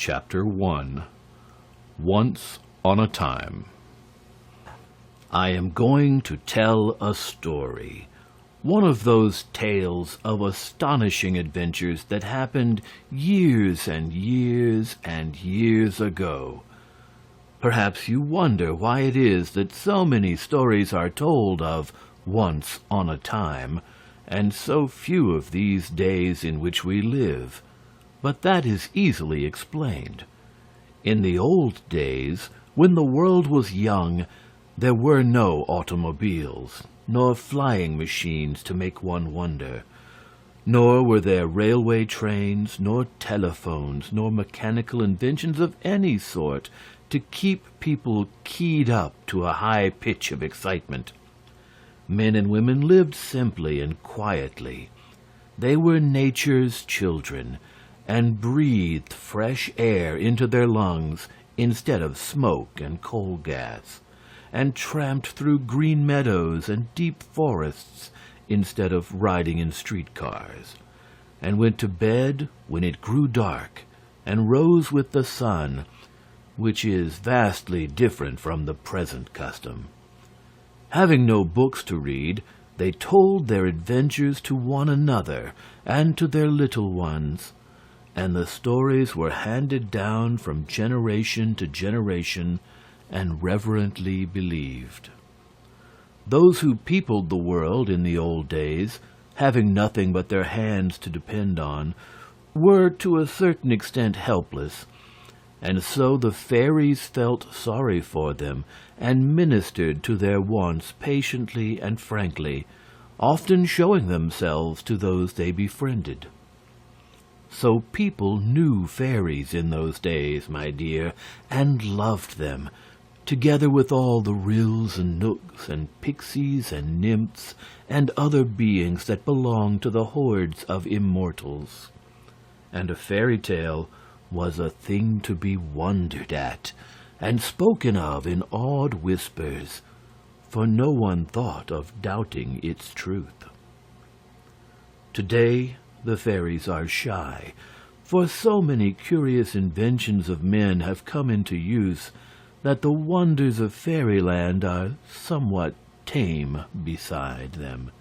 Chapter 1 Once on a Time. I am going to tell a story, one of those tales of astonishing adventures that happened years and years and years ago. Perhaps you wonder why it is that so many stories are told of once on a time, and so few of these days in which we live. But that is easily explained. In the old days, when the world was young, there were no automobiles, nor flying machines to make one wonder. Nor were there railway trains, nor telephones, nor mechanical inventions of any sort to keep people keyed up to a high pitch of excitement. Men and women lived simply and quietly. They were nature's children, and breathed fresh air into their lungs instead of smoke and coal gas, and tramped through green meadows and deep forests instead of riding in streetcars, and went to bed when it grew dark, and rose with the sun, which is vastly different from the present custom. Having no books to read, they told their adventures to one another and to their little ones, and the stories were handed down from generation to generation and reverently believed. Those who peopled the world in the old days, having nothing but their hands to depend on, were to a certain extent helpless, and so the fairies felt sorry for them and ministered to their wants patiently and frankly, often showing themselves to those they befriended. So people knew fairies in those days, my dear, and loved them, together with all the ryls and knooks and pixies and nymphs and other beings that belonged to the hordes of immortals. And a fairy tale was a thing to be wondered at, and spoken of in awed whispers, for no one thought of doubting its truth. Today the fairies are shy, for so many curious inventions of men have come into use that the wonders of fairyland are somewhat tame beside them,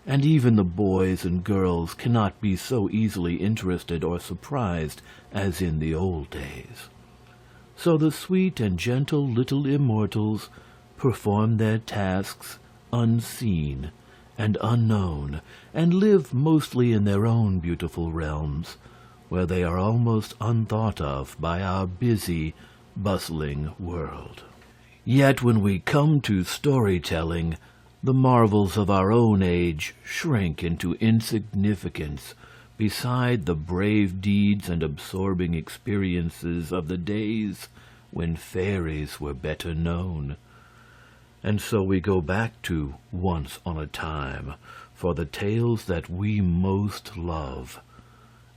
and even the boys and girls cannot be so easily interested or surprised as in the old days. So the sweet and gentle little immortals perform their tasks unseen and unknown, and live mostly in their own beautiful realms, where they are almost unthought of by our busy, bustling world. Yet when we come to storytelling, the marvels of our own age shrink into insignificance beside the brave deeds and absorbing experiences of the days when fairies were better known. And so we go back to Once on a Time for the tales that we most love,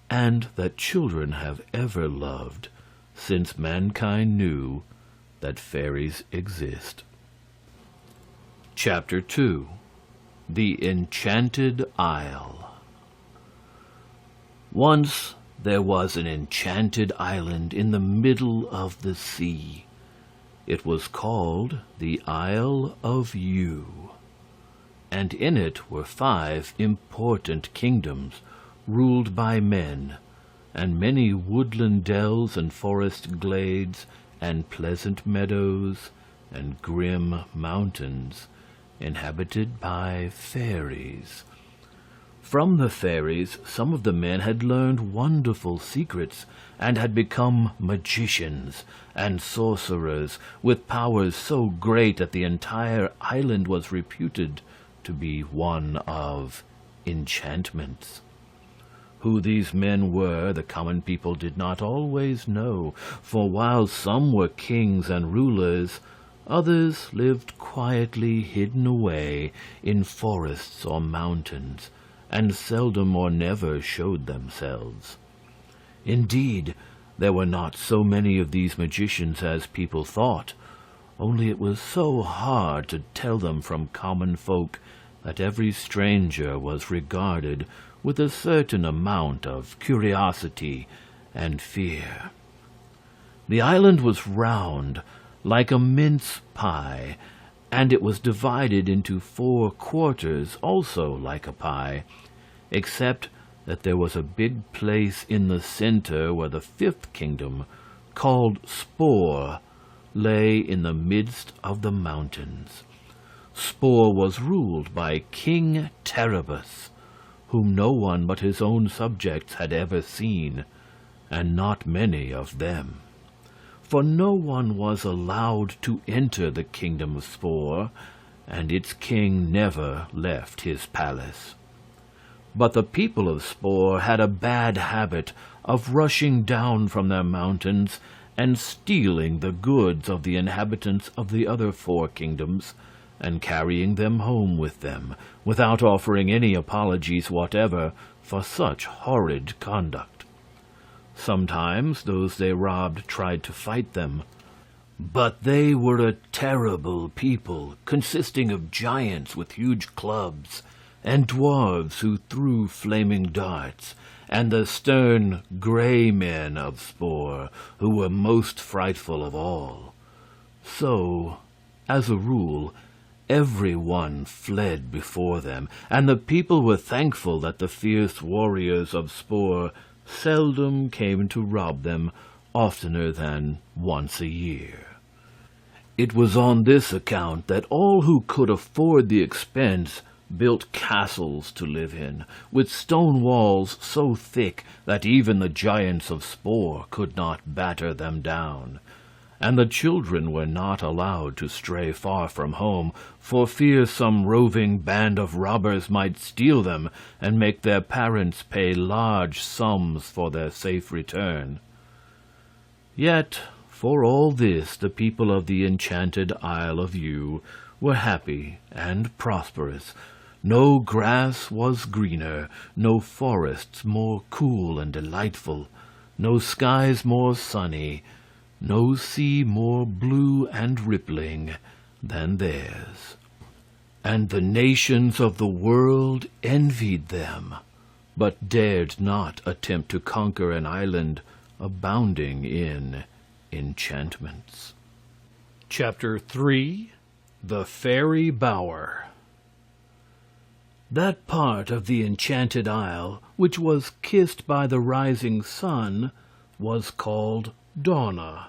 and that children have ever loved since mankind knew that fairies exist. Chapter 2 The Enchanted Isle. Once there was an enchanted island in the middle of the sea. It was called the Isle of Yew, and in it were 5 important kingdoms ruled by men, and many woodland dells and forest glades and pleasant meadows and grim mountains inhabited by fairies. From the fairies, some of the men had learned wonderful secrets and had become magicians and sorcerers with powers so great that the entire island was reputed to be one of enchantments. Who these men were, the common people did not always know, for while some were kings and rulers, others lived quietly hidden away in forests or mountains, and seldom or never showed themselves. Indeed, there were not so many of these magicians as people thought, only it was so hard to tell them from common folk that every stranger was regarded with a certain amount of curiosity and fear. The island was round, like a mince pie, and it was divided into 4 quarters, also like a pie, except that there was a big place in the center where the 5th kingdom, called Spore, lay in the midst of the mountains. Spore was ruled by King Terribus, whom no one but his own subjects had ever seen, and not many of them. For no one was allowed to enter the kingdom of Spore, and its king never left his palace. But the people of Spore had a bad habit of rushing down from their mountains and stealing the goods of the inhabitants of the other 4 kingdoms, and carrying them home with them, without offering any apologies whatever for such horrid conduct. Sometimes those they robbed tried to fight them, but they were a terrible people, consisting of giants with huge clubs, and dwarves who threw flaming darts, and the stern gray men of Spore, who were most frightful of all. So, as a rule, everyone fled before them, and the people were thankful that the fierce warriors of Spore seldom came to rob them oftener than once a year. It was on this account that all who could afford the expense built castles to live in, with stone walls so thick that even the giants of Spore could not batter them down. And the children were not allowed to stray far from home, for fear some roving band of robbers might steal them and make their parents pay large sums for their safe return. Yet, for all this, the people of the enchanted Isle of Yew were happy and prosperous. No grass was greener, no forests more cool and delightful, no skies more sunny, no sea more blue and rippling than theirs. And the nations of the world envied them, but dared not attempt to conquer an island abounding in enchantments. Chapter 3: The Fairy Bower. That part of the enchanted isle which was kissed by the rising sun was called Dawna.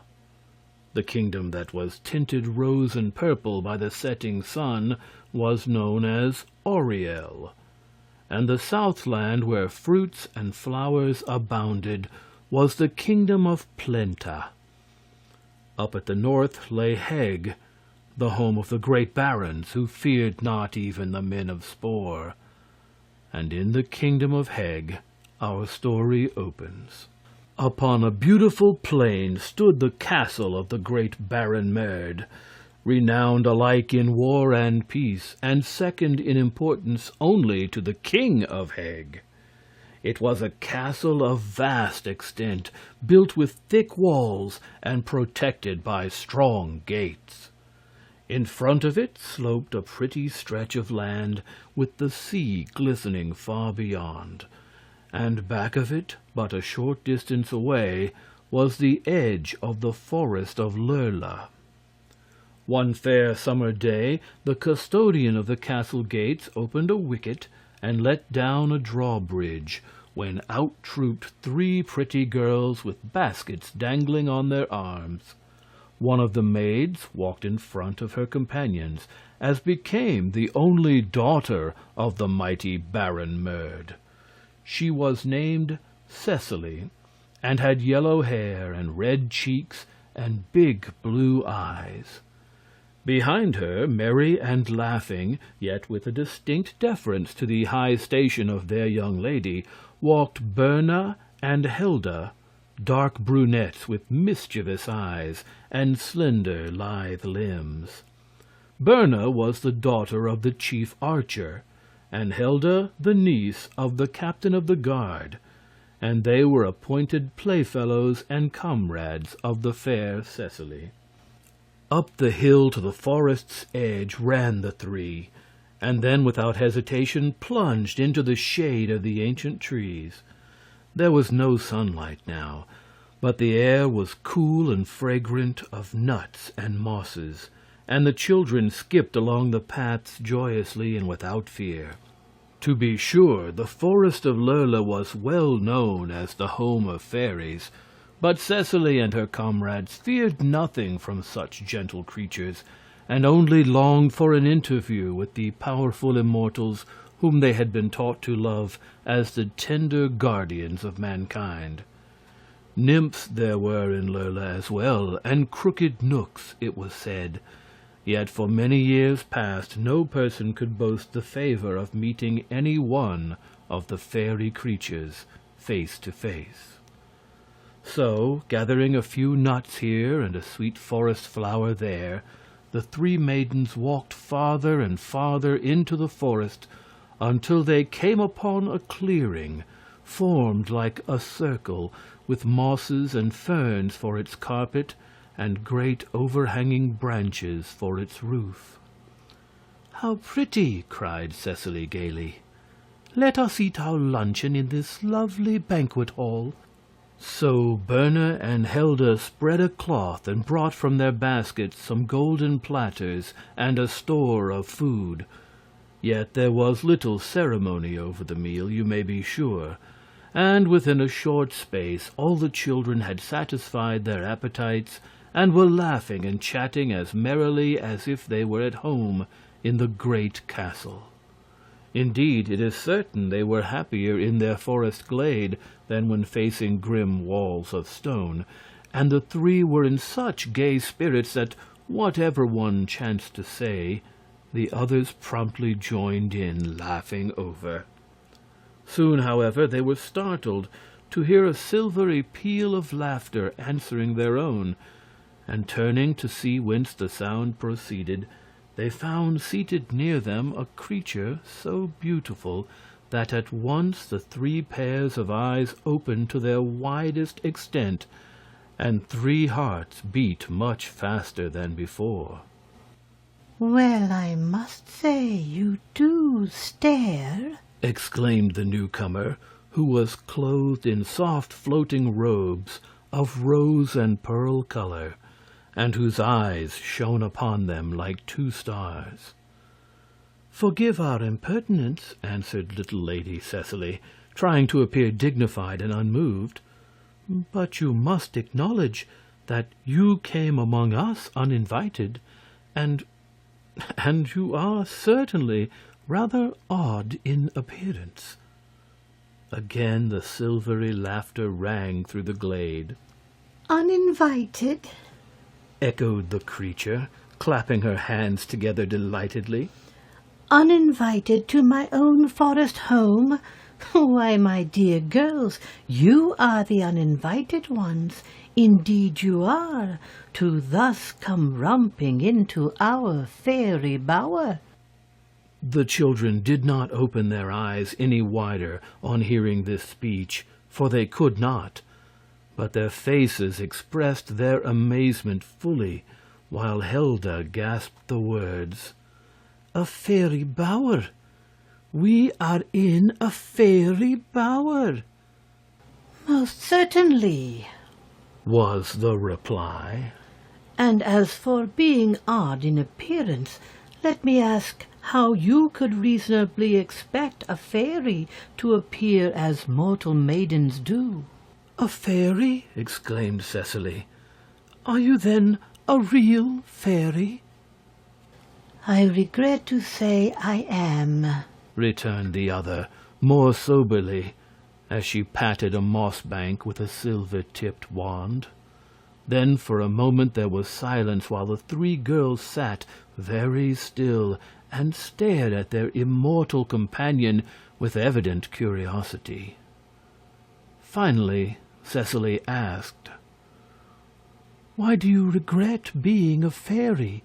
The kingdom that was tinted rose and purple by the setting sun was known as Oriel, and the southland where fruits and flowers abounded was the kingdom of Plenta. Up at the north lay Heg, the home of the great barons who feared not even the men of Spore. And in the kingdom of Heg our story opens. Upon a beautiful plain stood the castle of the great Baron Merd, renowned alike in war and peace, and second in importance only to the king of Heg. It was a castle of vast extent, built with thick walls and protected by strong gates. In front of it sloped a pretty stretch of land, with the sea glistening far beyond, and back of it, but a short distance away, was the edge of the forest of Lurla. One fair summer day the custodian of the castle gates opened a wicket and let down a drawbridge, when out trooped 3 pretty girls with baskets dangling on their arms. One of the maids walked in front of her companions, as became the only daughter of the mighty Baron Merd. She was named Cecily, and had yellow hair and red cheeks and big blue eyes. Behind her, merry and laughing, yet with a distinct deference to the high station of their young lady, walked Berna and Hilda, dark brunettes with mischievous eyes and slender, lithe limbs. Berna was the daughter of the chief archer, and Hilda the niece of the captain of the guard, and they were appointed playfellows and comrades of the fair Cecily. Up the hill to the forest's edge ran the 3, and then without hesitation plunged into the shade of the ancient trees. There was no sunlight now, But the air was cool and fragrant of nuts and mosses, and the children skipped along the paths joyously and without fear. To be sure, the forest of Lurla was well known as the home of fairies, but Cecily and her comrades feared nothing from such gentle creatures, and only longed for an interview with the powerful immortals whom they had been taught to love as the tender guardians of mankind. Nymphs there were in Lurla as well, and crooked knooks, it was said. Yet for many years past no person could boast the favor of meeting any one of the fairy creatures face to face. So, gathering a few nuts here and a sweet forest flower there, the three maidens walked farther and farther into the forest until they came upon a clearing formed like a circle, with mosses and ferns for its carpet and great overhanging branches for its roof. "How pretty!" cried Cecily gaily. "Let us eat our luncheon in this lovely banquet hall." So Berna and Helda spread a cloth and brought from their baskets some golden platters and a store of food. Yet there was little ceremony over the meal, you may be sure, and within a short space all the children had satisfied their appetites and were laughing and chatting as merrily as if they were at home in the great castle. Indeed, it is certain they were happier in their forest glade than when facing grim walls of stone, and the three were in such gay spirits that whatever one chanced to say, the others promptly joined in, laughing over. Soon, however, they were startled to hear a silvery peal of laughter answering their own, and turning to see whence the sound proceeded, they found seated near them a creature so beautiful that at once the three pairs of eyes opened to their widest extent, and three hearts beat much faster than before. "Well, I must say you do stare," exclaimed the newcomer, who was clothed in soft floating robes of rose and pearl color, and whose eyes shone upon them like two stars. "Forgive our impertinence," answered little Lady Cecily, trying to appear dignified and unmoved, "but you must acknowledge that you came among us uninvited, and you are certainly rather odd in appearance." Again the silvery laughter rang through the glade. "Uninvited?" echoed the creature, clapping her hands together delightedly. "Uninvited to my own forest home? Why, my dear girls, you are the uninvited ones. Indeed you are, to thus come romping into our fairy bower." The children did not open their eyes any wider on hearing this speech, for they could not, but their faces expressed their amazement fully, while Helda gasped the words, "A fairy bower! We are in a fairy bower!" "Most certainly," was the reply. "And as for being odd in appearance, let me ask how you could reasonably expect a fairy to appear as mortal maidens do." "A fairy?" exclaimed Cecily. "Are you then a real fairy?" "I regret to say I am," returned the other, more soberly, as she patted a moss bank with a silver-tipped wand. Then for a moment there was silence while the three girls sat very still and stared at their immortal companion with evident curiosity. Finally Cecily asked, "Why do you regret being a fairy?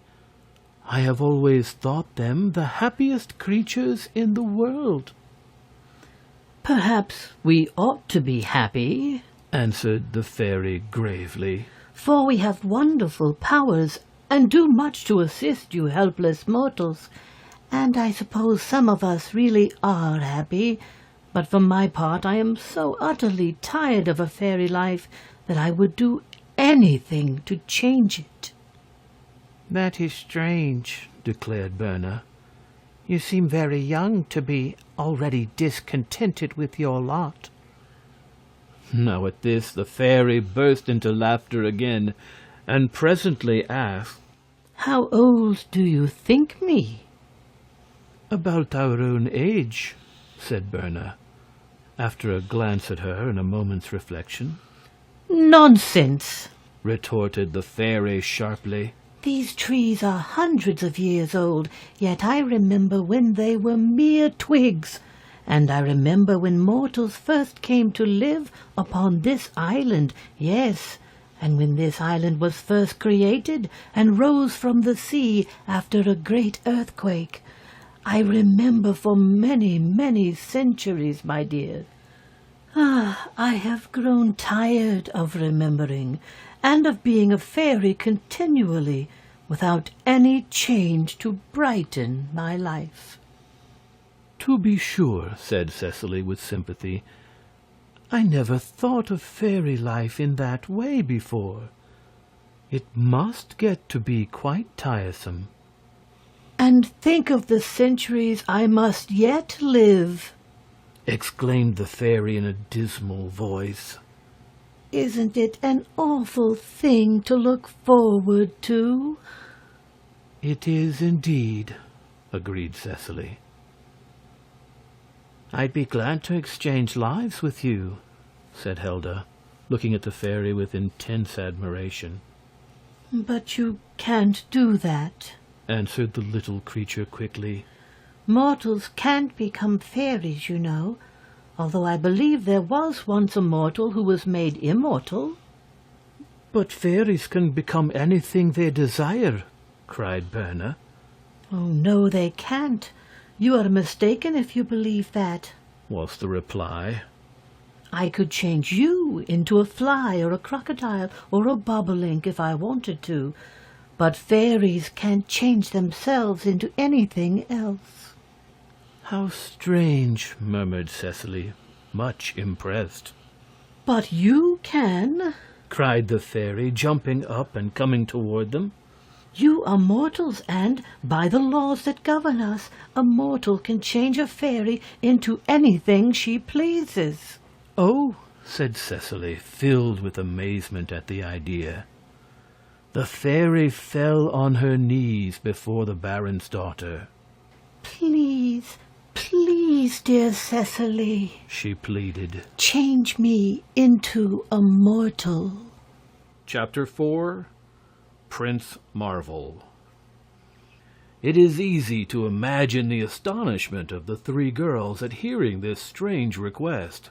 I have always thought them the happiest creatures in the world." "Perhaps we ought to be happy," answered the fairy gravely, "for we have wonderful powers and do much to assist you helpless mortals, and I suppose some of us really are happy. But for my part I am so utterly tired of a fairy life that I would do anything to change it." "That is strange," declared Berna. "You seem very young to be already discontented with your lot." Now at this the fairy burst into laughter again, and presently asked, "How old do you think me?" "About our own age," said Berna, after a glance at her and a moment's reflection. "Nonsense!" retorted the fairy sharply. "These trees are hundreds of years old, yet I remember when they were mere twigs, and I remember when mortals first came to live upon this island, yes, and when this island was first created and rose from the sea after a great earthquake. I remember for many, many centuries, my dear. I have grown tired of remembering, and of being a fairy continually, without any change to brighten my life." "To be sure," said Cecily with sympathy. "I never thought of fairy life in that way before. It must get to be quite tiresome." "And think of the centuries I must yet live!" exclaimed the fairy in a dismal voice. "Isn't it an awful thing to look forward to?" "It is indeed," agreed Cecily. "I'd be glad to exchange lives with you," said Helda, looking at the fairy with intense admiration. "But you can't do that," answered the little creature quickly. "Mortals can't become fairies, you know, although I believe there was once a mortal who was made immortal." "But fairies can become anything they desire," cried Berna. "Oh, no, they can't. You are mistaken if you believe that," was the reply. "I could change you into a fly or a crocodile or a bobolink if I wanted to, but fairies can't change themselves into anything else." "How strange," murmured Cecily, much impressed. "But you can," cried the fairy, jumping up and coming toward them. "You are mortals, and, by the laws that govern us, a mortal can change a fairy into anything she pleases." "Oh," said Cecily, filled with amazement at the idea. The fairy fell on her knees before the baron's daughter. "Please, please, dear Cecily," she pleaded, "change me into a mortal." Chapter 4, Prince Marvel. It is easy to imagine the astonishment of the three girls at hearing this strange request.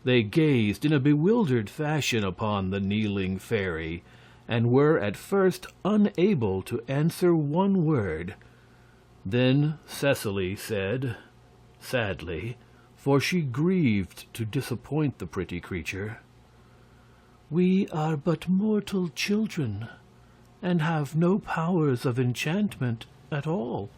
They gazed in a bewildered fashion upon the kneeling fairy, and were at first unable to answer one word. Then Cecily said, sadly, for she grieved to disappoint the pretty creature, "We are but mortal children, and have no powers of enchantment at all."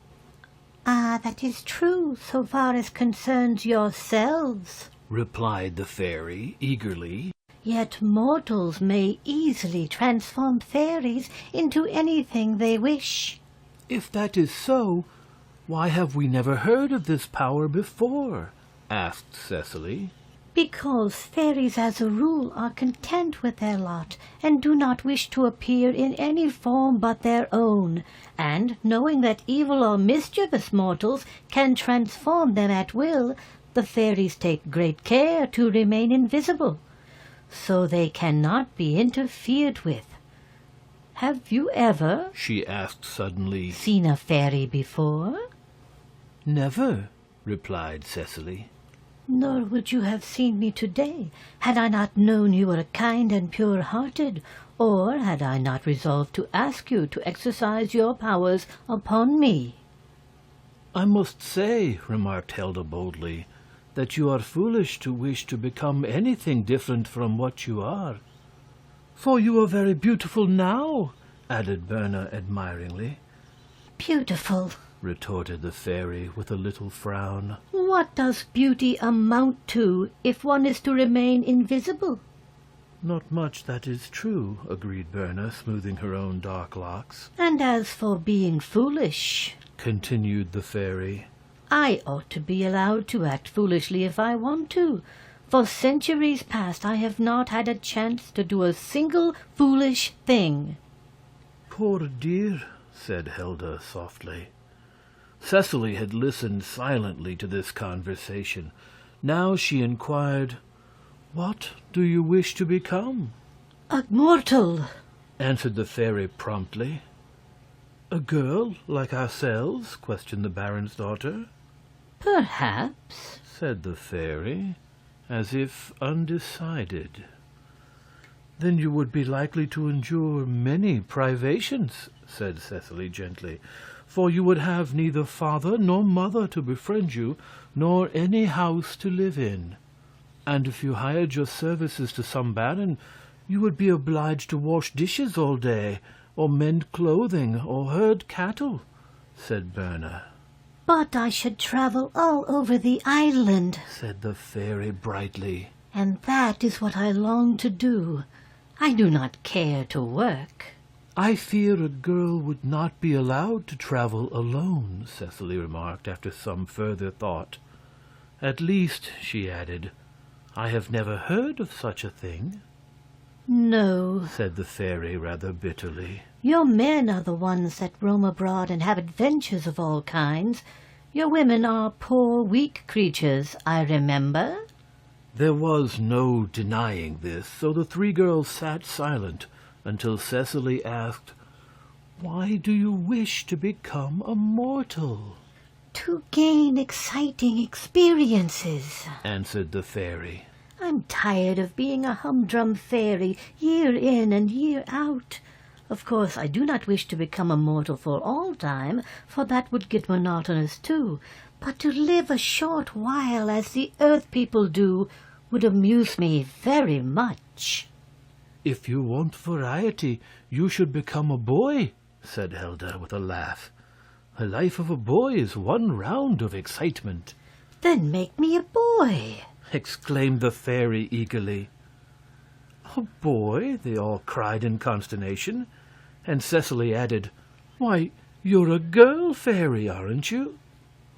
"Ah, that is true, so far as concerns yourselves," replied the fairy eagerly. "Yet mortals may easily transform fairies into anything they wish." "If that is so, why have we never heard of this power before?" asked Cecily. "Because fairies as a rule are content with their lot, and do not wish to appear in any form but their own, and, knowing that evil or mischievous mortals can transform them at will, the fairies take great care to remain invisible, so they cannot be interfered with. Have you ever," she asked suddenly, "seen a fairy before?" "Never," replied Cecily. "Nor would you have seen me today, had I not known you were kind and pure-hearted, or had I not resolved to ask you to exercise your powers upon me." "I must say," remarked Helda boldly, "that you are foolish to wish to become anything different from what you are." "For you are very beautiful now," added Berna admiringly. "Beautiful," retorted the fairy with a little frown. "What does beauty amount to if one is to remain invisible?" Not much, that is true, agreed Berna, smoothing her own dark locks. And as for being foolish, continued the fairy, I ought to be allowed to act foolishly if I want to. For centuries past I have not had a chance to do a single foolish thing. Poor dear, said Helda softly. Cecily had listened silently to this conversation. Now she inquired, "What do you wish to become?" A mortal, answered the fairy promptly. A girl like ourselves? Questioned the baron's daughter. Perhaps, said the fairy, as if undecided. Then you would be likely to endure many privations, said Cecily gently, for you would have neither father nor mother to befriend you, nor any house to live in. And if you hired your services to some baron, you would be obliged to wash dishes all day, or mend clothing, or herd cattle, said Berna. But I should travel all over the island, said the fairy brightly. And that is what I long to do. I do not care to work. I fear a girl would not be allowed to travel alone, Cecily remarked after some further thought. At least, she added, I have never heard of such a thing. No, said the fairy rather bitterly. Your men are the ones that roam abroad and have adventures of all kinds. Your women are poor, weak creatures, I remember. There was no denying this, so the three girls sat silent until Cecily asked, Why do you wish to become a mortal? To gain exciting experiences, answered the fairy. I'm tired of being a humdrum fairy, year in and year out. Of course, I do not wish to become a mortal for all time, for that would get monotonous too. But to live a short while as the earth people do would amuse me very much. If you want variety, you should become a boy, said Helda with a laugh. A life of a boy is one round of excitement. Then make me a boy, exclaimed the fairy eagerly. A boy? They all cried in consternation, and Cecily added, Why, you're a girl fairy, aren't you?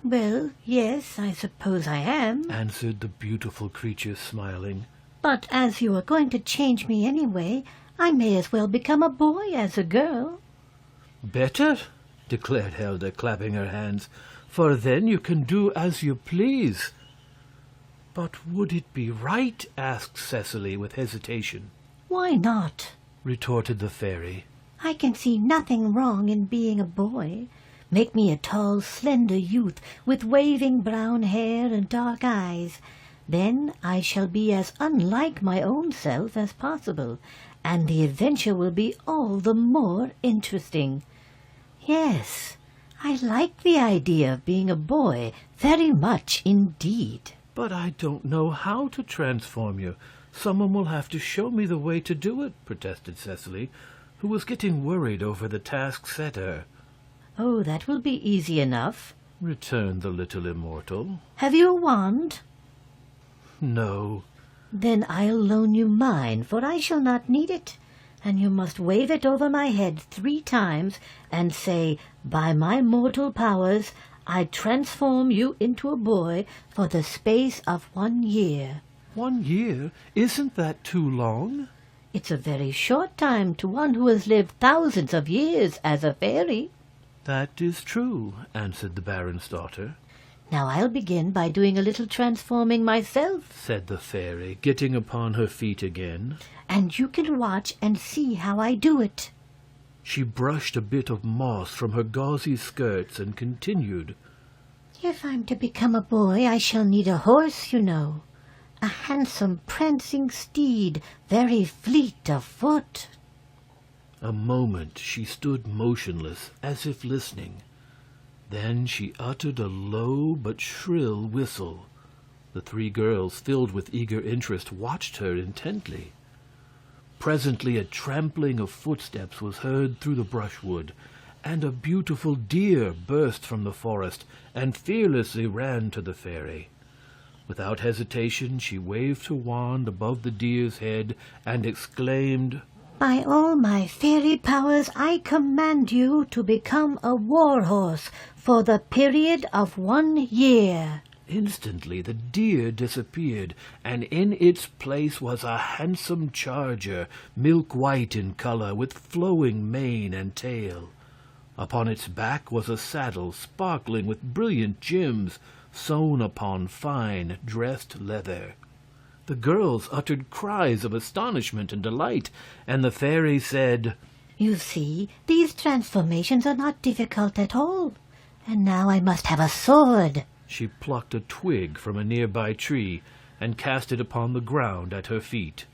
Well, yes, I suppose I am, answered the beautiful creature, smiling. But as you are going to change me anyway, I may as well become a boy as a girl. Better, declared Helda, clapping her hands, for then you can do as you please. But would it be right? asked Cecily with hesitation. Why not? retorted the fairy. I can see nothing wrong in being a boy. Make me a tall, slender youth with waving brown hair and dark eyes. Then I shall be as unlike my own self as possible, and the adventure will be all the more interesting. Yes, I like the idea of being a boy very much indeed. But I don't know how to transform you. Someone will have to show me the way to do it, protested Cecily, who was getting worried over the task set her. Oh, that will be easy enough, returned the little immortal. Have you a wand? No. Then I'll loan you mine, for I shall not need it. And you must wave it over my head 3 times and say, By my mortal powers, I transform you into a boy for the space of 1 year. 1 year? Isn't that too long? It's a very short time to one who has lived thousands of years as a fairy. That is true, answered the baron's daughter. Now I'll begin by doing a little transforming myself, said the fairy, getting upon her feet again. And you can watch and see how I do it. She brushed a bit of moss from her gauzy skirts and continued. If I'm to become a boy, I shall need a horse, you know. A handsome, prancing steed, very fleet of foot. A moment she stood motionless, as if listening. Then she uttered a low but shrill whistle. The 3 girls, filled with eager interest, watched her intently. Presently a trampling of footsteps was heard through the brushwood, and a beautiful deer burst from the forest and fearlessly ran to the fairy. Without hesitation, she waved her wand above the deer's head and exclaimed, "By all my fairy powers, I command you to become a war horse for the period of 1 year." Instantly the deer disappeared, and in its place was a handsome charger, milk-white in color, with flowing mane and tail. Upon its back was a saddle sparkling with brilliant gems sewn upon fine dressed leather. The girls uttered cries of astonishment and delight, and the fairy said, "You see, these transformations are not difficult at all. And now I must have a sword." She plucked a twig from a nearby tree and cast it upon the ground at her feet.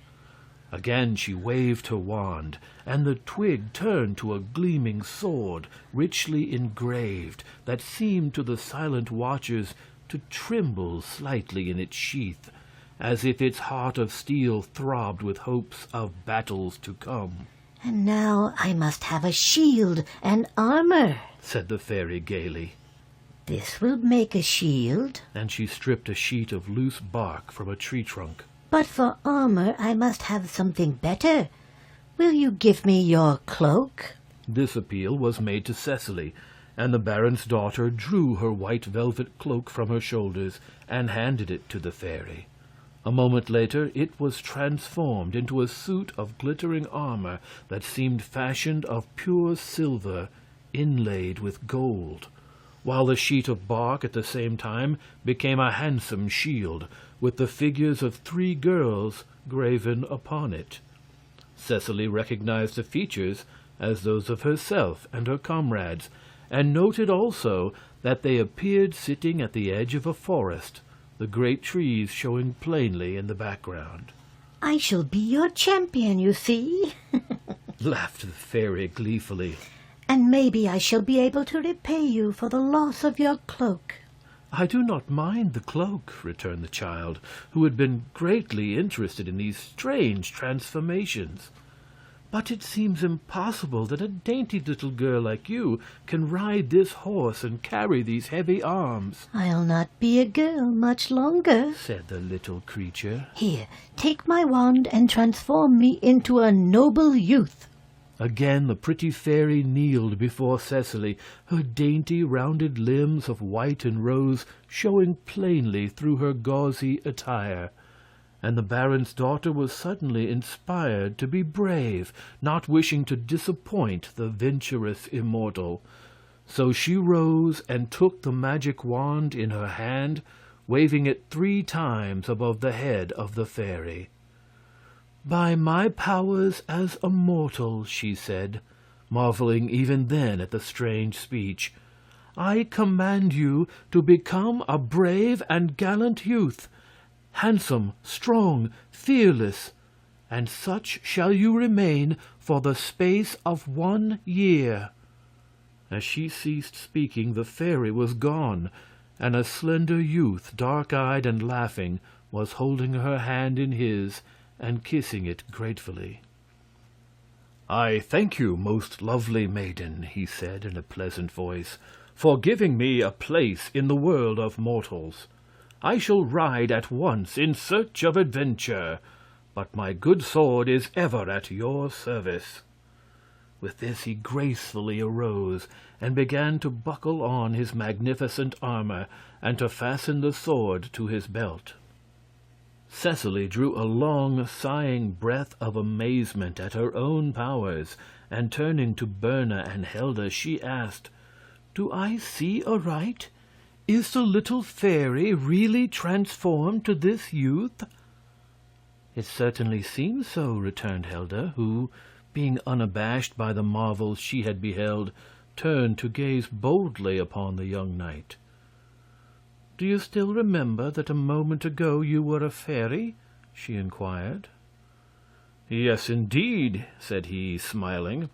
Again she waved her wand, and the twig turned to a gleaming sword, richly engraved, that seemed to the silent watchers to tremble slightly in its sheath, as if its heart of steel throbbed with hopes of battles to come. "And now I must have a shield and armor," said the fairy gaily. "This will make a shield. And she stripped a sheet of loose bark from a tree trunk. But for armor I must have something better. Will you give me your cloak?" This appeal was made to Cecily, and the baron's daughter drew her white velvet cloak from her shoulders and handed it to the fairy. A moment later it was transformed into a suit of glittering armor that seemed fashioned of pure silver inlaid with gold, while the sheet of bark at the same time became a handsome shield with the figures of 3 girls graven upon it. Cecily recognized the features as those of herself and her comrades, and noted also that they appeared sitting at the edge of a forest, the great trees showing plainly in the background. "I shall be your champion, you see," laughed the fairy gleefully. "and maybe I shall be able to repay you for the loss of your cloak." "I do not mind the cloak," returned the child, who had been greatly interested in these strange transformations. "But it seems impossible that a dainty little girl like you can ride this horse and carry these heavy arms." "I'll not be a girl much longer," said the little creature. "Here, take my wand and transform me into a noble youth." Again the pretty fairy kneeled before Cecily, her dainty rounded limbs of white and rose showing plainly through her gauzy attire. And the baron's daughter was suddenly inspired to be brave, not wishing to disappoint the venturous immortal. So she rose and took the magic wand in her hand, waving it 3 times above the head of the fairy. "By my powers as a mortal," she said, marveling even then at the strange speech, "I command you to become a brave and gallant youth, handsome, strong, fearless, and such shall you remain for the space of 1 year." As she ceased speaking, the fairy was gone, and a slender youth, dark-eyed and laughing, was holding her hand in his and kissing it gratefully. "I thank you, most lovely maiden," he said in a pleasant voice, "for giving me a place in the world of mortals. I shall ride at once in search of adventure, but my good sword is ever at your service." With this he gracefully arose and began to buckle on his magnificent armor and to fasten the sword to his belt. Cecily drew a long, sighing breath of amazement at her own powers, and turning to Berna and Helda, she asked, "Do I see aright? Is the little fairy really transformed to this youth?" "It certainly seems so," returned Helda, who, being unabashed by the marvels she had beheld, turned to gaze boldly upon the young knight. "Do you still remember that a moment ago you were a fairy?" she inquired. "Yes, indeed," said he, smiling,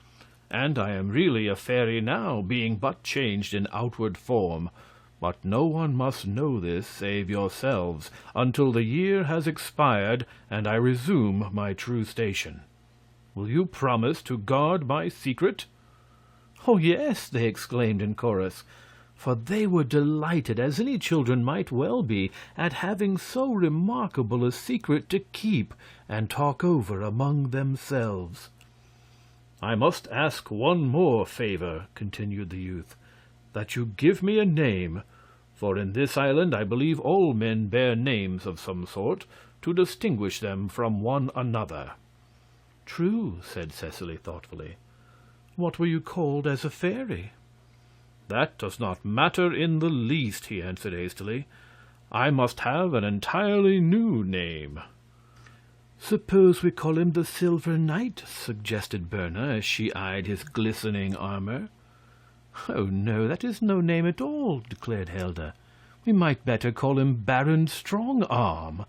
"and I am really a fairy now, being but changed in outward form. But no one must know this save yourselves until the year has expired and I resume my true station. Will you promise to guard my secret?" "Oh, yes," they exclaimed in chorus. for they were delighted, as any children might well be, at having so remarkable a secret to keep and talk over among themselves. "I must ask one more favor," continued the youth, "that you give me a name, for in this island I believe all men bear names of some sort to distinguish them from one another." "True," said Cecily thoughtfully. "What were you called as a fairy?" "That does not matter in the least," he answered hastily. "I must have an entirely new name." "Suppose we call him the Silver Knight," suggested Berna, as she eyed his glistening armor. "Oh, no, that is no name at all," declared Helda. "We might better call him Baron Strongarm."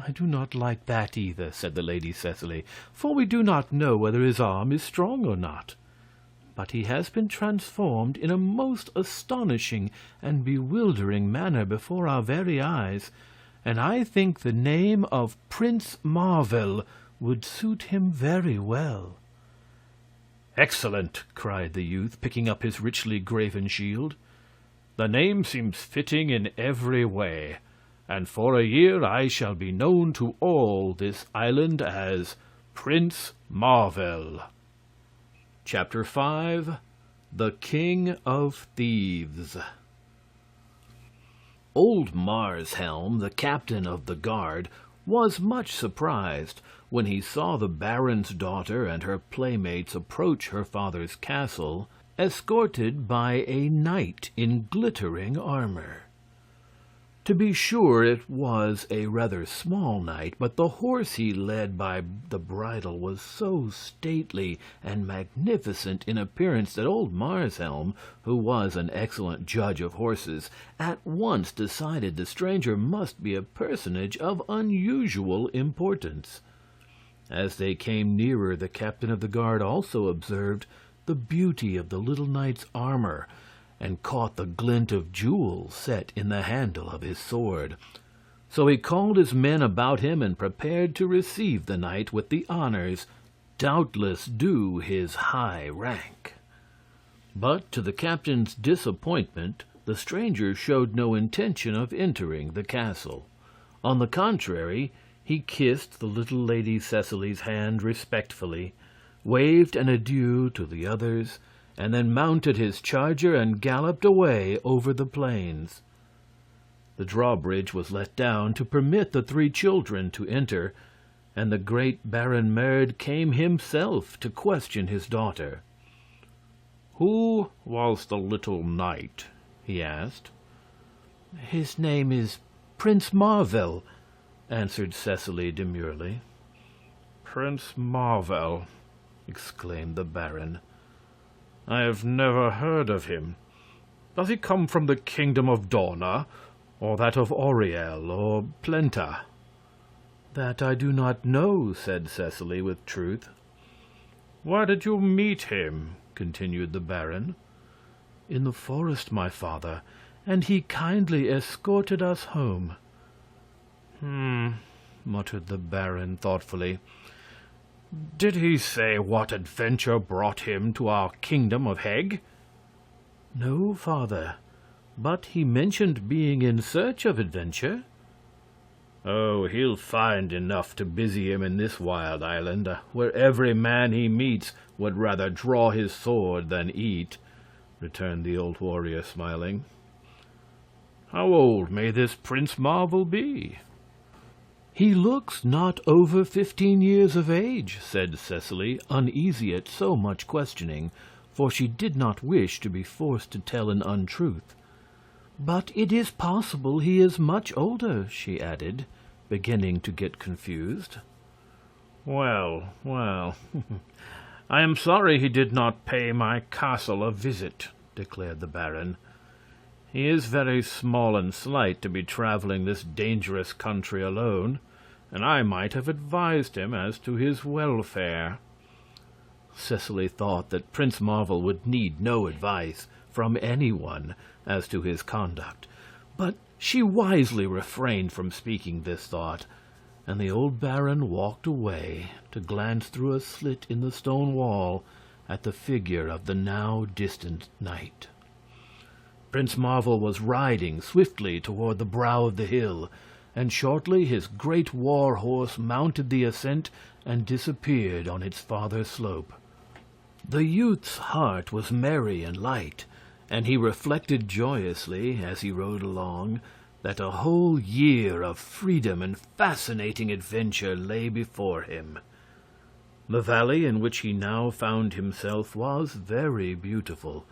"I do not like that either," said the Lady Cecily, "for we do not know whether his arm is strong or not. But he has been transformed in a most astonishing and bewildering manner before our very eyes, and I think the name of Prince Marvel would suit him very well." "Excellent!" cried the youth, picking up his richly graven shield. "The name seems fitting in every way, and for a year I shall be known to all this island as Prince Marvel." Chapter 5. The King of Thieves. Old Marshelm, the captain of the guard, was much surprised when he saw the baron's daughter and her playmates approach her father's castle, escorted by a knight in glittering armor. To be sure, it was a rather small knight, but the horse he led by the bridle was so stately and magnificent in appearance that old Marshelm, who was an excellent judge of horses, at once decided the stranger must be a personage of unusual importance. As they came nearer, the captain of the guard also observed the beauty of the little knight's armor and caught the glint of jewels set in the handle of his sword. So he called his men about him and prepared to receive the knight with the honors doubtless due his high rank. But to the captain's disappointment, the stranger showed no intention of entering the castle. On the contrary, he kissed the little Lady Cecily's hand respectfully, waved an adieu to the others, and then mounted his charger and galloped away over the plains. The drawbridge was let down to permit the three children to enter, and the great Baron Merd came himself to question his daughter. "Who was the little knight?" he asked. "His name is Prince Marvel," answered Cecily demurely. "Prince Marvel!" exclaimed the baron. "I have never heard of him. Does he come from the kingdom of Dorna, or that of Auriel, or Plenta?" "That I do not know," said Cecily with truth. "Where did you meet him?" continued the baron. "In the forest, my father, and he kindly escorted us home." Muttered the baron thoughtfully. "Did he say what adventure brought him to our kingdom of Heg?" "No, father, but he mentioned being in search of adventure." "Oh, he'll find enough to busy him in this wild island, where every man he meets would rather draw his sword than eat," returned the old warrior, smiling. "How old may this Prince Marvel be?" "He looks not over 15 years of age," said Cecily, uneasy at so much questioning, for she did not wish to be forced to tell an untruth. "But it is possible he is much older," she added, beginning to get confused. Well, I am sorry he did not pay my castle a visit," declared the baron. "He is very small and slight to be traveling this dangerous country alone, and I might have advised him as to his welfare." Cecily thought that Prince Marvel would need no advice from anyone as to his conduct, but she wisely refrained from speaking this thought, and the old baron walked away to glance through a slit in the stone wall at the figure of the now distant knight. Prince Marvel was riding swiftly toward the brow of the hill, and shortly his great war horse mounted the ascent and disappeared on its farther slope. The youth's heart was merry and light, and he reflected joyously, as he rode along, that a whole year of freedom and fascinating adventure lay before him. The valley in which he now found himself was very beautiful,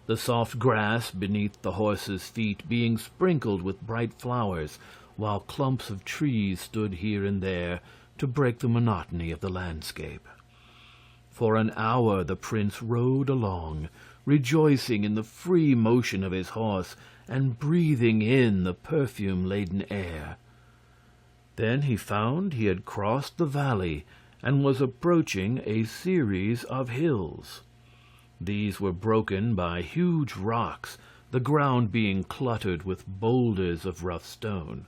the soft grass beneath the horse's feet being sprinkled with bright flowers, while clumps of trees stood here and there to break the monotony of the landscape. For an hour the prince rode along, rejoicing in the free motion of his horse and breathing in the perfume-laden air. Then he found he had crossed the valley and was approaching a series of hills. These were broken by huge rocks, the ground being cluttered with boulders of rough stone.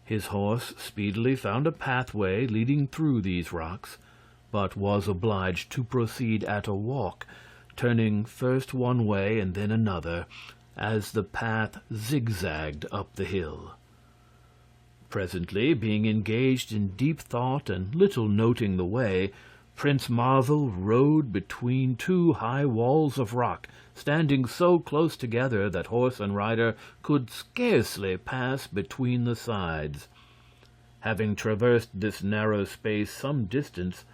His horse speedily found a pathway leading through these rocks, but was obliged to proceed at a walk, turning first one way and then another, as the path zigzagged up the hill. Presently, being engaged in deep thought and little noting the way, Prince Marvel rode between two high walls of rock, standing so close together that horse and rider could scarcely pass between the sides. Having traversed this narrow space some distance,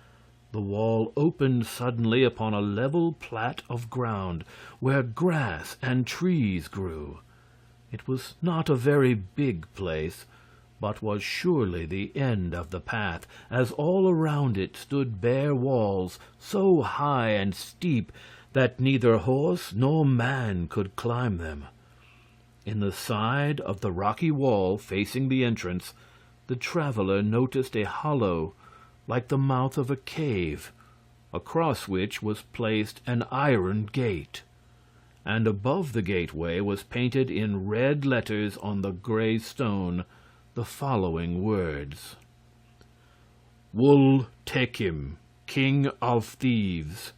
the wall opened suddenly upon a level plat of ground, where grass and trees grew. It was not a very big place, but was surely the end of the path, as all around it stood bare walls so high and steep that neither horse nor man could climb them. In the side of the rocky wall facing the entrance, the traveler noticed a hollow like the mouth of a cave, across which was placed an iron gate, and above the gateway was painted in red letters on the gray stone the following words: Wul Takim, King of Thieves,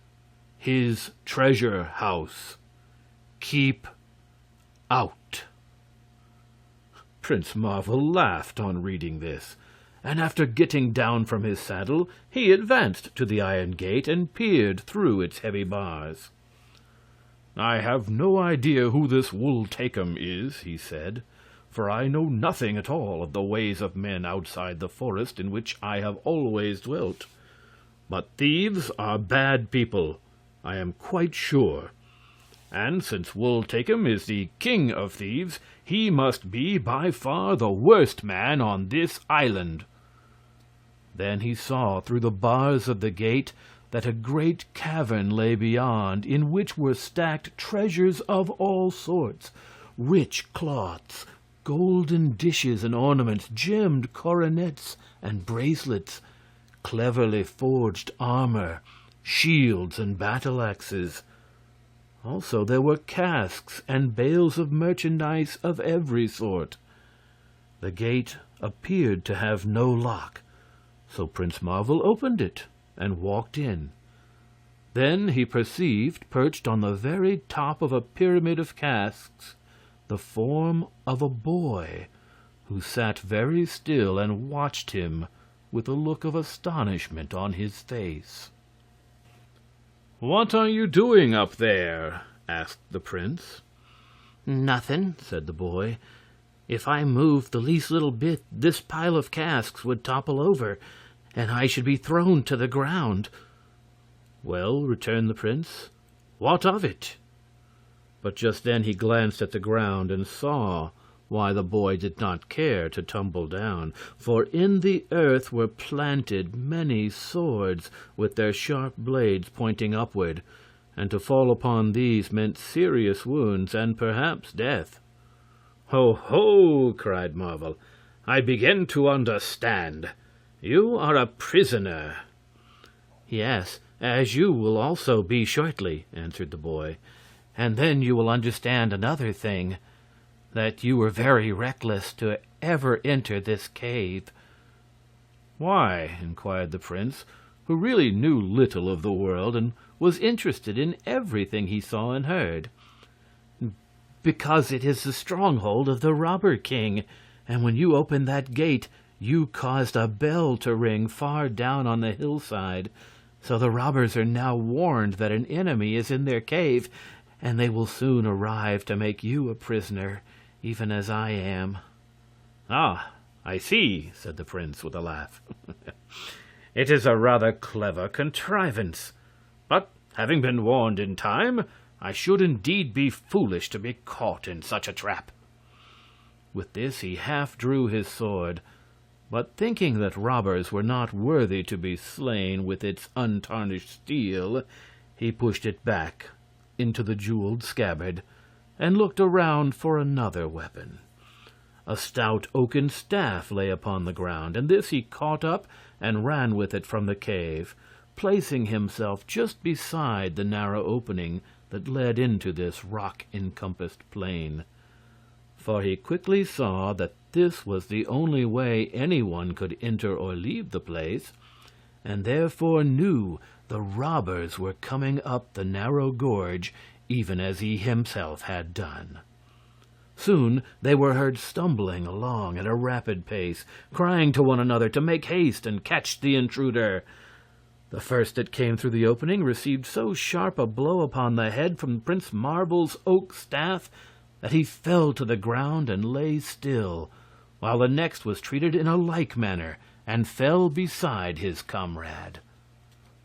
his treasure house. Keep out. Prince Marvel laughed on reading this, and after getting down from his saddle, he advanced to the iron gate and peered through its heavy bars. "I have no idea who this Wul Takim is," he said, "for I know nothing at all of the ways of men outside the forest in which I have always dwelt. But thieves are bad people, I am quite sure. And since Wul Takim is the king of thieves, he must be by far the worst man on this island." Then he saw through the bars of the gate that a great cavern lay beyond, in which were stacked treasures of all sorts, rich cloths, golden dishes and ornaments, gemmed coronets and bracelets, cleverly forged armor, shields and battle axes. Also there were casks and bales of merchandise of every sort. The gate appeared to have no lock, so Prince Marvel opened it and walked in. Then he perceived, perched on the very top of a pyramid of casks, the form of a boy, who sat very still and watched him with a look of astonishment on his face. "What are you doing up there?" asked the prince. "Nothing," said the boy. "If I moved the least little bit, this pile of casks would topple over, and I should be thrown to the ground." "Well," returned the prince, "what of it?" But just then he glanced at the ground and saw why the boy did not care to tumble down, for in the earth were planted many swords with their sharp blades pointing upward, and to fall upon these meant serious wounds and perhaps death. "Ho, ho!" cried Marvel. "I begin to understand. You are a prisoner." "Yes, as you will also be shortly," answered the boy. "And then you will understand another thing, that you were very reckless to ever enter this cave." "Why?" inquired the prince, who really knew little of the world and was interested in everything he saw and heard. Because it is the stronghold of the robber king, and when you opened that gate you caused a bell to ring far down on the hillside. So the robbers are now warned that an enemy is in their cave, and they will soon arrive to make you a prisoner, even as I am." "Ah, I see," said the prince with a laugh. "It is a rather clever contrivance. But having been warned in time, I should indeed be foolish to be caught in such a trap." With this he half drew his sword, but thinking that robbers were not worthy to be slain with its untarnished steel, he pushed it back into the jeweled scabbard and looked around for another weapon. A stout oaken staff lay upon the ground, and this he caught up and ran with it from the cave, placing himself just beside the narrow opening that led into this rock-encompassed plain. For he quickly saw that this was the only way anyone could enter or leave the place, and therefore knew the robbers were coming up the narrow gorge, even as he himself had done. Soon they were heard stumbling along at a rapid pace, crying to one another to make haste and catch the intruder. The first that came through the opening received so sharp a blow upon the head from Prince Marvel's oak staff that he fell to the ground and lay still, while the next was treated in a like manner and fell beside his comrade.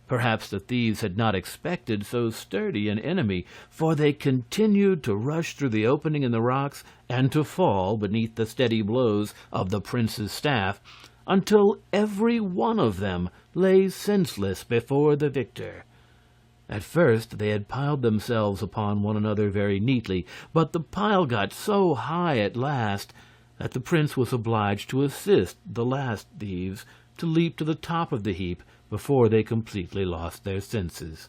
Perhaps the thieves had not expected so sturdy an enemy, for they continued to rush through the opening in the rocks and to fall beneath the steady blows of the prince's staff, until every one of them lay senseless before the victor. At first they had piled themselves upon one another very neatly, but the pile got so high at last that the prince was obliged to assist the last thieves to leap to the top of the heap before they completely lost their senses.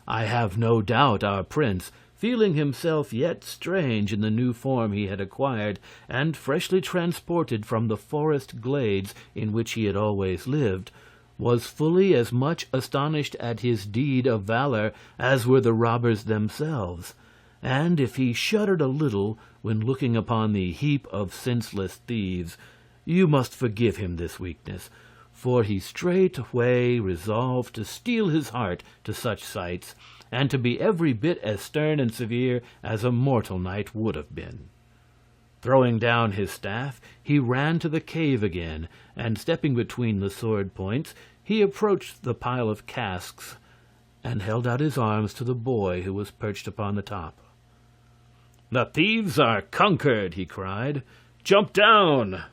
I have no doubt our prince, feeling himself yet strange in the new form he had acquired, and freshly transported from the forest glades in which he had always lived, was fully as much astonished at his deed of valor as were the robbers themselves, and if he shuddered a little when looking upon the heap of senseless thieves, you must forgive him this weakness, for he straightway resolved to steel his heart to such sights, and to be every bit as stern and severe as a mortal knight would have been. Throwing down his staff, he ran to the cave again, and stepping between the sword points, he approached the pile of casks and held out his arms to the boy who was perched upon the top. "The thieves are conquered!" he cried. "Jump down!"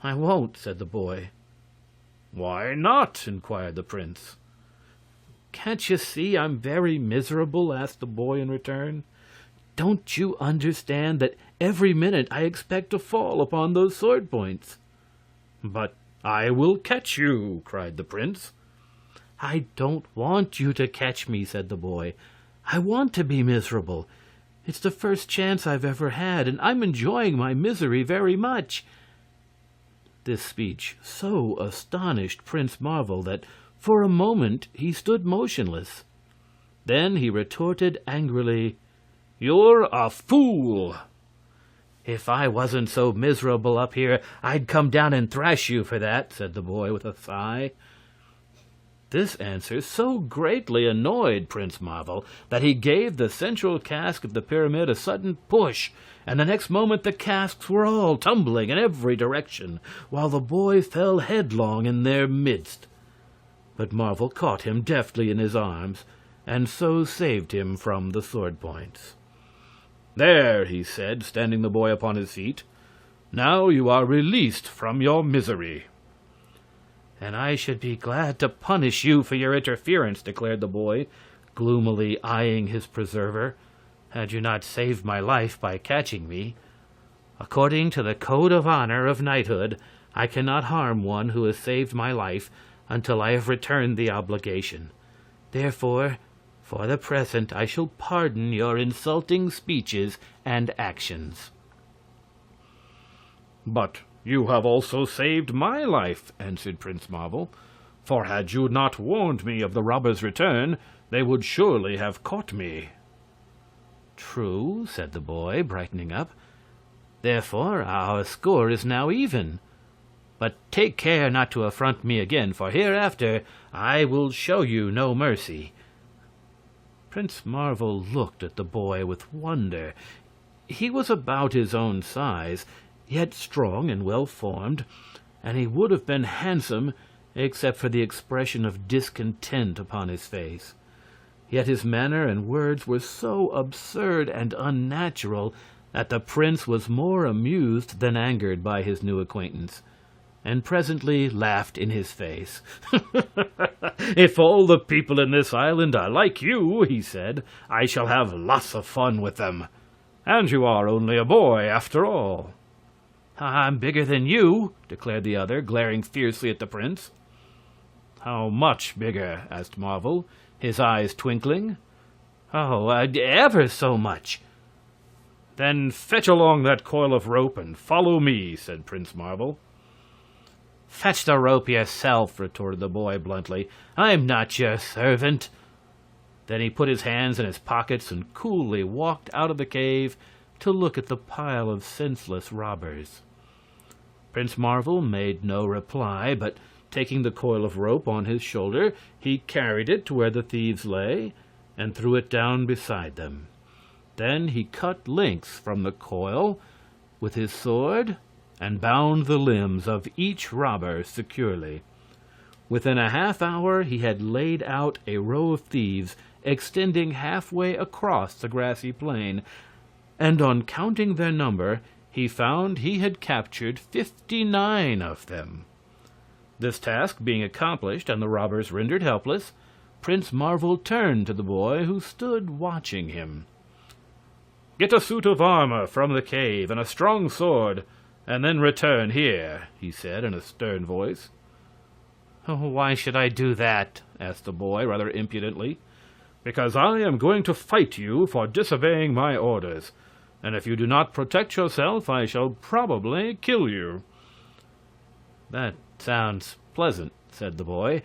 "I won't," said the boy. "Why not?" inquired the prince. "Can't you see I'm very miserable?" asked the boy in return. "Don't you understand that every minute I expect to fall upon those sword points?" "But I will catch you!" cried the prince. "I don't want you to catch me," said the boy. "I want to be miserable. It's the first chance I've ever had, and I'm enjoying my misery very much." This speech so astonished Prince Marvel that for a moment he stood motionless. Then he retorted angrily, "You're a fool!" "If I wasn't so miserable up here, I'd come down and thrash you for that," said the boy with a sigh. This answer so greatly annoyed Prince Marvel that he gave the central cask of the pyramid a sudden push, and the next moment the casks were all tumbling in every direction, while the boy fell headlong in their midst. But Marvel caught him deftly in his arms, and so saved him from the sword points. "There," he said, standing the boy upon his feet. "Now you are released from your misery." "And I should be glad to punish you for your interference," declared the boy, gloomily eyeing his preserver, "had you not saved my life by catching me. According to the code of honor of knighthood, I cannot harm one who has saved my life until I have returned the obligation. Therefore, for the present, I shall pardon your insulting speeches and actions." "But you have also saved my life," answered Prince Marvel. "For had you not warned me of the robbers' return, they would surely have caught me." "True," said the boy, brightening up. "Therefore our score is now even. But take care not to affront me again, for hereafter I will show you no mercy." Prince Marvel looked at the boy with wonder. He was about his own size, yet strong and well-formed, and he would have been handsome except for the expression of discontent upon his face. Yet his manner and words were so absurd and unnatural that the prince was more amused than angered by his new acquaintance, and presently laughed in his face. "If all the people in this island are like you," he said, "I shall have lots of fun with them. And you are only a boy, after all." "I'm bigger than you," declared the other, glaring fiercely at the prince. "How much bigger?" asked Marvel, his eyes twinkling. "Oh, ever so much." "Then fetch along that coil of rope and follow me," said Prince Marvel. "Fetch the rope yourself," retorted the boy bluntly. "I'm not your servant." Then he put his hands in his pockets and coolly walked out of the cave to look at the pile of senseless robbers. Prince Marvel made no reply, but taking the coil of rope on his shoulder, he carried it to where the thieves lay and threw it down beside them. Then he cut links from the coil with his sword and bound the limbs of each robber securely. Within a half hour he had laid out a row of thieves extending halfway across the grassy plain, and on counting their number he found he had captured 59 of them. This task being accomplished and the robbers rendered helpless, Prince Marvel turned to the boy, who stood watching him. "Get a suit of armor from the cave and a strong sword, and then return here," he said in a stern voice. "Why should I do that?" asked the boy, rather impudently. "Because I am going to fight you for disobeying my orders, and if you do not protect yourself, I shall probably kill you." "That sounds pleasant," said the boy.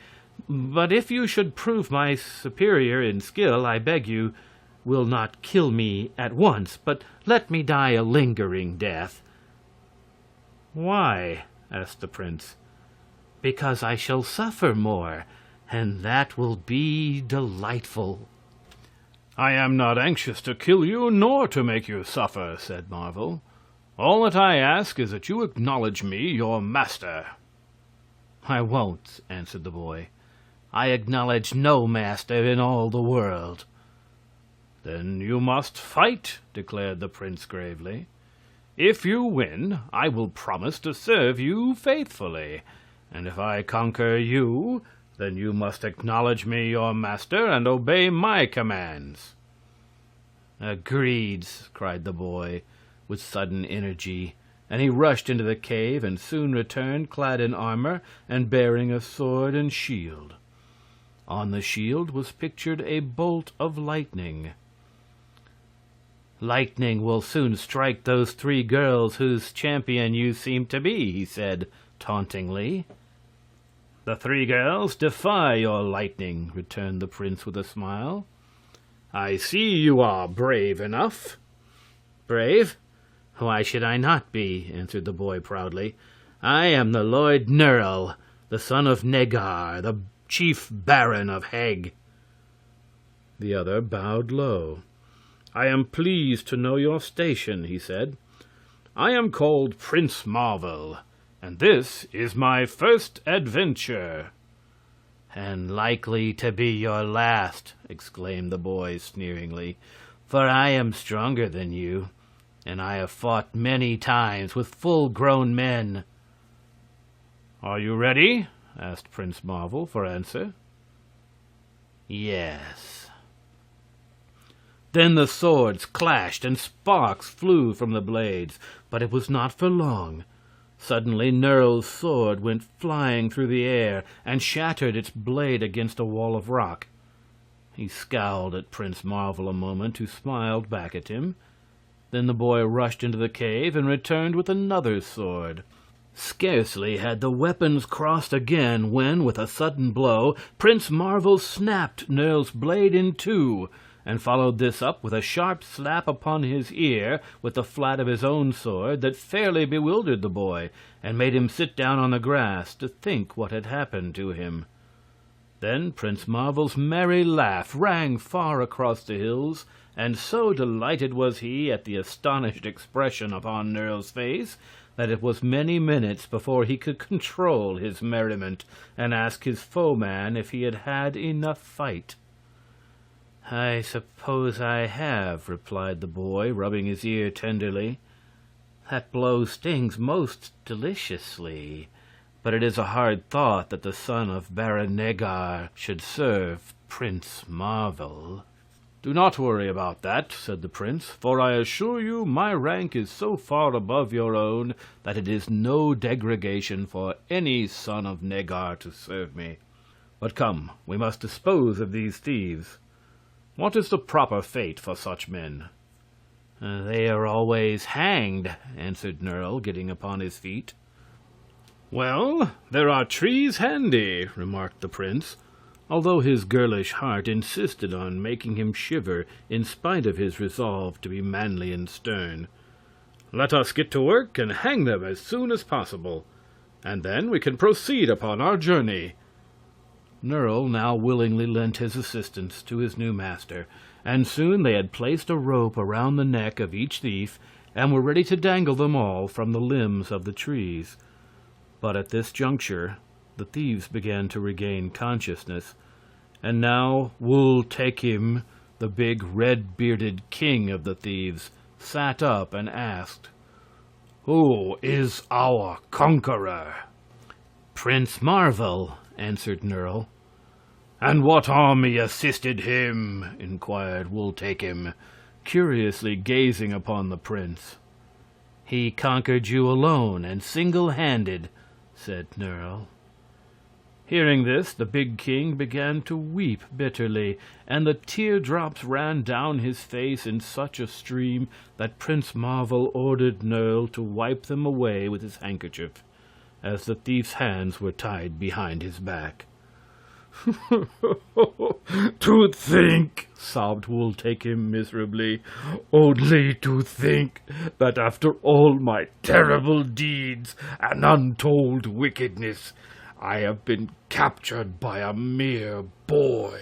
"But if you should prove my superior in skill, I beg you will not kill me at once, but let me die a lingering death." "Why?" asked the prince. "Because I shall suffer more, and that will be delightful." "I am not anxious to kill you nor to make you suffer," said Marvel. "All that I ask is that you acknowledge me your master." "I won't," answered the boy. "I acknowledge no master in all the world." "Then you must fight," declared the prince gravely. "If you win, I will promise to serve you faithfully, and if I conquer you, then you must acknowledge me your master and obey my commands." "Agreed," cried the boy, with sudden energy, and he rushed into the cave and soon returned clad in armor and bearing a sword and shield. On the shield was pictured a bolt of lightning. "Lightning will soon strike those 3 girls whose champion you seem to be," he said, tauntingly. "The 3 girls defy your lightning," returned the prince with a smile. "I see you are brave enough." "Brave? Why should I not be?" answered the boy proudly. "I am the Lord Nerl, the son of Negar, the chief baron of Heg." The other bowed low. "I am pleased to know your station," he said. "I am called Prince Marvel, and this is my first adventure." "And likely to be your last," exclaimed the boy sneeringly, "for I am stronger than you, and I have fought many times with full-grown men." "Are you ready?" asked Prince Marvel for answer. "Yes." Then the swords clashed and sparks flew from the blades, but it was not for long. Suddenly Nerl's sword went flying through the air and shattered its blade against a wall of rock. He scowled at Prince Marvel a moment, who smiled back at him. Then the boy rushed into the cave and returned with another sword. Scarcely had the weapons crossed again when, with a sudden blow, Prince Marvel snapped Nerl's blade in 2, and followed this up with a sharp slap upon his ear with the flat of his own sword that fairly bewildered the boy and made him sit down on the grass to think what had happened to him. Then Prince Marvel's merry laugh rang far across the hills, and so delighted was he at the astonished expression upon Nerle's face that it was many minutes before he could control his merriment and ask his foeman if he had had enough fight. "I suppose I have," replied the boy, rubbing his ear tenderly. "That blow stings most deliciously, but it is a hard thought that the son of Baron Negar should serve Prince Marvel." "Do not worry about that," said the prince, "for I assure you my rank is so far above your own that it is no degradation for any son of Negar to serve me. But come, we must dispose of these thieves. What is the proper fate for such men?" "They are always hanged," answered Nerle, getting upon his feet. "Well, there are trees handy," remarked the prince, although his girlish heart insisted on making him shiver in spite of his resolve to be manly and stern. "Let us get to work and hang them as soon as possible, and then we can proceed upon our journey." Nerle now willingly lent his assistance to his new master, and soon they had placed a rope around the neck of each thief and were ready to dangle them all from the limbs of the trees. But at this juncture the thieves began to regain consciousness, and now Wul Takim, the big red-bearded king of the thieves, sat up and asked, "Who is our conqueror?" "Prince Marvel," answered Nerle. "And what army assisted him?" inquired Wul Takim, curiously gazing upon the prince. "He conquered you alone and single-handed," said Nerle. Hearing this, the big king began to weep bitterly, and the teardrops ran down his face in such a stream that Prince Marvel ordered Nerle to wipe them away with his handkerchief, as the thief's hands were tied behind his back. "To think," sobbed Wul Takim miserably, "only to think that after all my terrible deeds and untold wickedness, I have been captured by a mere boy.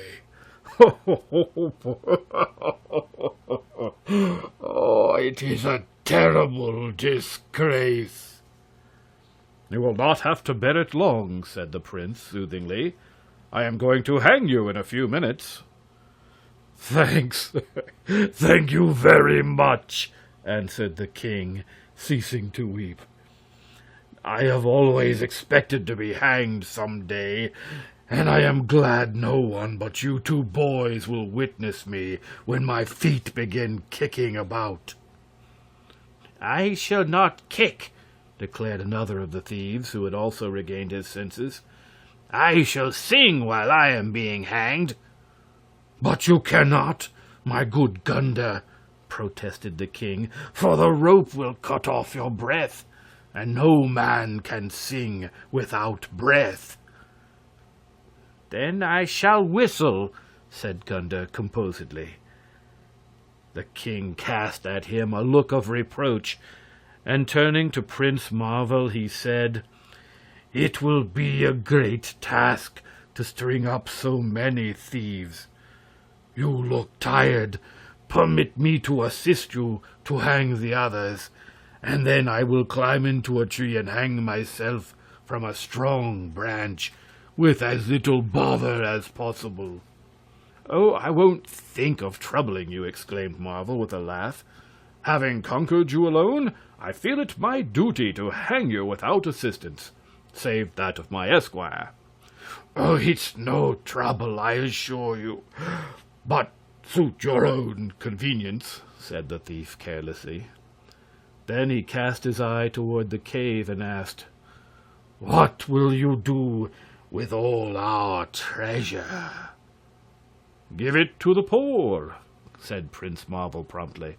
Oh, it is a terrible disgrace." "You will not have to bear it long," said the prince soothingly. "I am going to hang you in a few minutes." "Thanks. Thank you very much," answered the king, ceasing to weep. "I have always expected to be hanged some day, and I am glad no one but you two boys will witness me when my feet begin kicking about." "I shall not kick," declared another of the thieves, who had also regained his senses. "I shall sing while I am being hanged." "But you cannot, my good Gunda," protested the king, "for the rope will cut off your breath, and no man can sing without breath." "Then I shall whistle," said Gunda composedly. The king cast at him a look of reproach, and turning to Prince Marvel, he said, "It will be a great task to string up so many thieves. You look tired. Permit me to assist you to hang the others, and then I will climb into a tree and hang myself from a strong branch with as little bother as possible." "Oh, I won't think of troubling you," exclaimed Marvel with a laugh. "Having conquered you alone, I feel it my duty to hang you without assistance, save that of my esquire." "Oh, it's no trouble, I assure you. But suit your own convenience," said the thief carelessly. Then he cast his eye toward the cave and asked, "What will you do with all our treasure?" "Give it to the poor," said Prince Marvel promptly.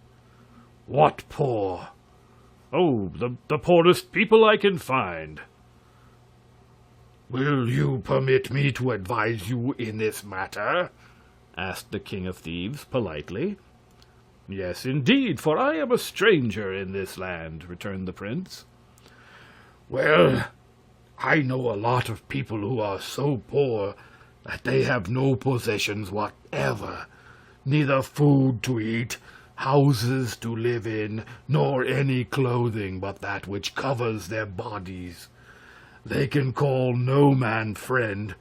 "What poor?" "Oh, the poorest people I can find." "Will you permit me to advise you in this matter?" asked the King of Thieves, politely. "Yes, indeed, for I am a stranger in this land," returned the prince. Well, I know a lot of people who are so poor that they have no possessions whatever, neither food to eat, houses to live in, nor any clothing but that which covers their bodies. They can call no man friend,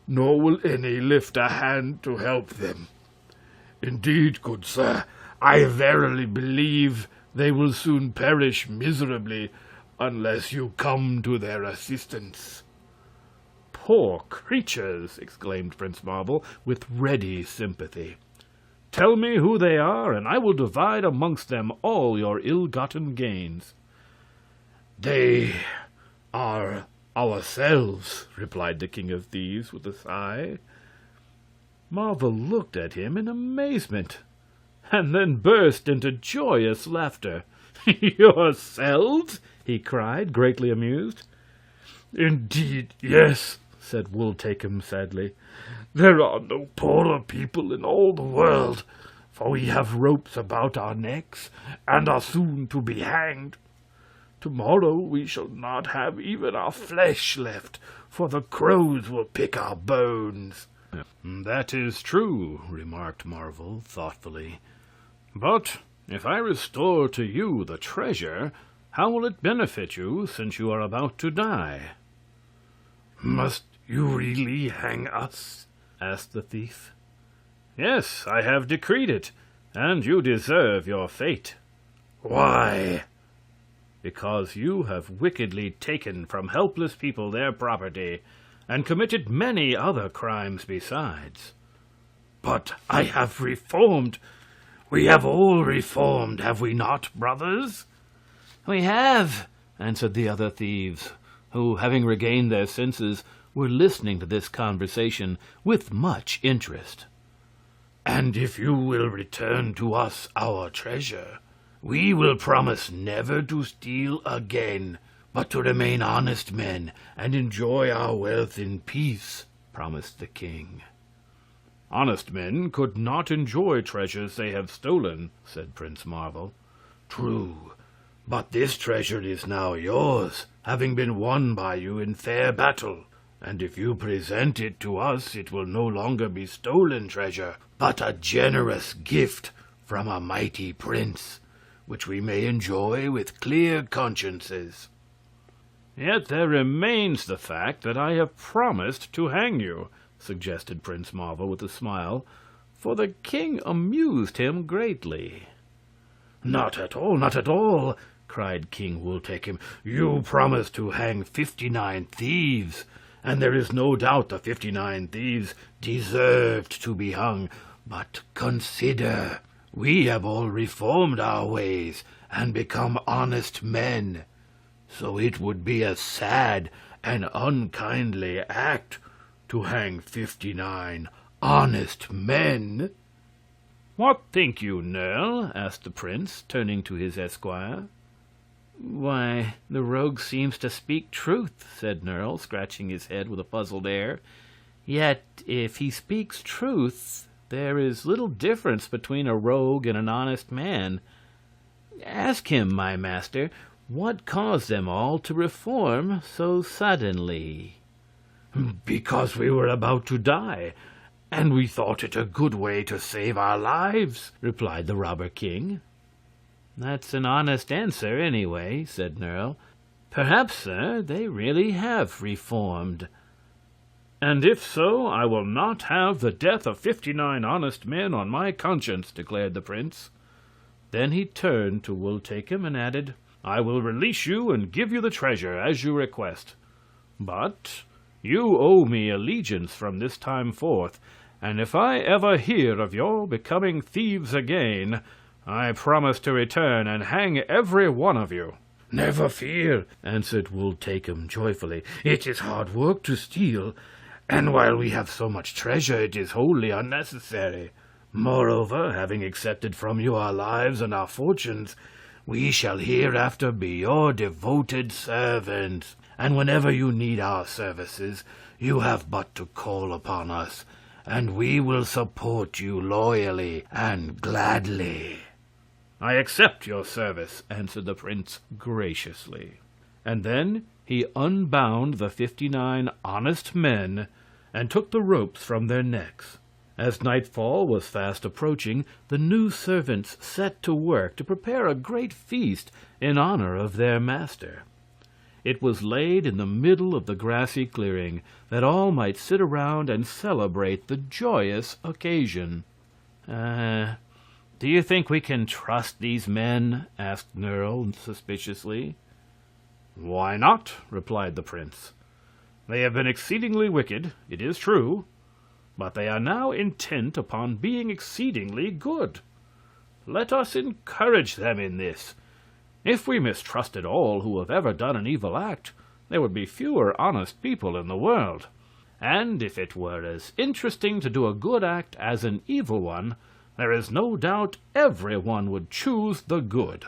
nor will any lift a hand to help them. Indeed, good sir, I verily believe they will soon perish miserably unless you come to their assistance." "Poor creatures!" exclaimed Prince Marvel, with ready sympathy. "Tell me who they are, and I will divide amongst them all your ill-gotten gains." "They are ourselves," replied the King of Thieves with a sigh. Marvel looked at him in amazement, and then burst into joyous laughter. "Yourselves?" he cried, greatly amused. "Indeed, yes," said Wool Takem sadly. "There are no poorer people in all the world, for we have ropes about our necks and are soon to be hanged. Tomorrow we shall not have even our flesh left, for the crows will pick our bones." "That is true," remarked Marvel, thoughtfully. "But if I restore to you the treasure, how will it benefit you, since you are about to die?" "Must you really hang us?" asked the thief. "Yes, I have decreed it, and you deserve your fate." "Why?" "Because you have wickedly taken from helpless people their property, and committed many other crimes besides." "But I have reformed. We have all reformed, have we not, brothers?" "We have," answered the other thieves, who, having regained their senses, were listening to this conversation with much interest. "And if you will return to us our treasure, we will promise never to steal again, but to remain honest men and enjoy our wealth in peace," promised the king. "Honest men could not enjoy treasures they have stolen," said Prince Marvel. "True, but this treasure is now yours, having been won by you in fair battle. And if you present it to us, it will no longer be stolen treasure, but a generous gift from a mighty prince, which we may enjoy with clear consciences." "Yet there remains the fact that I have promised to hang you," suggested Prince Marvel with a smile, for the king amused him greatly. "Not at all, not at all!" cried King Wool Takem. "You promised to hang 59 thieves, and there is no doubt the 59 thieves deserved to be hung. But consider, we have all reformed our ways and become honest men, so it would be a sad and unkindly act to hang 59 honest men." "What think you, Nerle?" asked the prince, turning to his esquire. "Why, the rogue seems to speak truth," said Nerle, scratching his head with a puzzled air. "Yet, if he speaks truth, there is little difference between a rogue and an honest man. Ask him, my master, what caused them all to reform so suddenly?" "Because we were about to die, and we thought it a good way to save our lives," replied the robber king. "That's an honest answer, anyway," said Nerle. "Perhaps, sir, they really have reformed." "And if so, I will not have the death of 59 honest men on my conscience," declared the prince. Then he turned to Wool Takem and added, "I will release you and give you the treasure, as you request. But you owe me allegiance from this time forth, and if I ever hear of your becoming thieves again, I promise to return and hang every one of you." "Never fear," answered Wool Takem joyfully. "It is hard work to steal, and while we have so much treasure, it is wholly unnecessary. Moreover, having accepted from you our lives and our fortunes, we shall hereafter be your devoted servants, and whenever you need our services, you have but to call upon us, and we will support you loyally and gladly." "I accept your service," answered the prince graciously. And then he unbound the 59 honest men and took the ropes from their necks. As nightfall was fast approaching, the new servants set to work to prepare a great feast in honor of their master. It was laid in the middle of the grassy clearing, that all might sit around and celebrate the joyous occasion. Do you think we can trust these men?" asked Nerle suspiciously. "Why not?" replied the prince. "They have been exceedingly wicked, it is true, but they are now intent upon being exceedingly good. Let us encourage them in this. If we mistrusted all who have ever done an evil act, there would be fewer honest people in the world. And if it were as interesting to do a good act as an evil one, there is no doubt everyone would choose the good."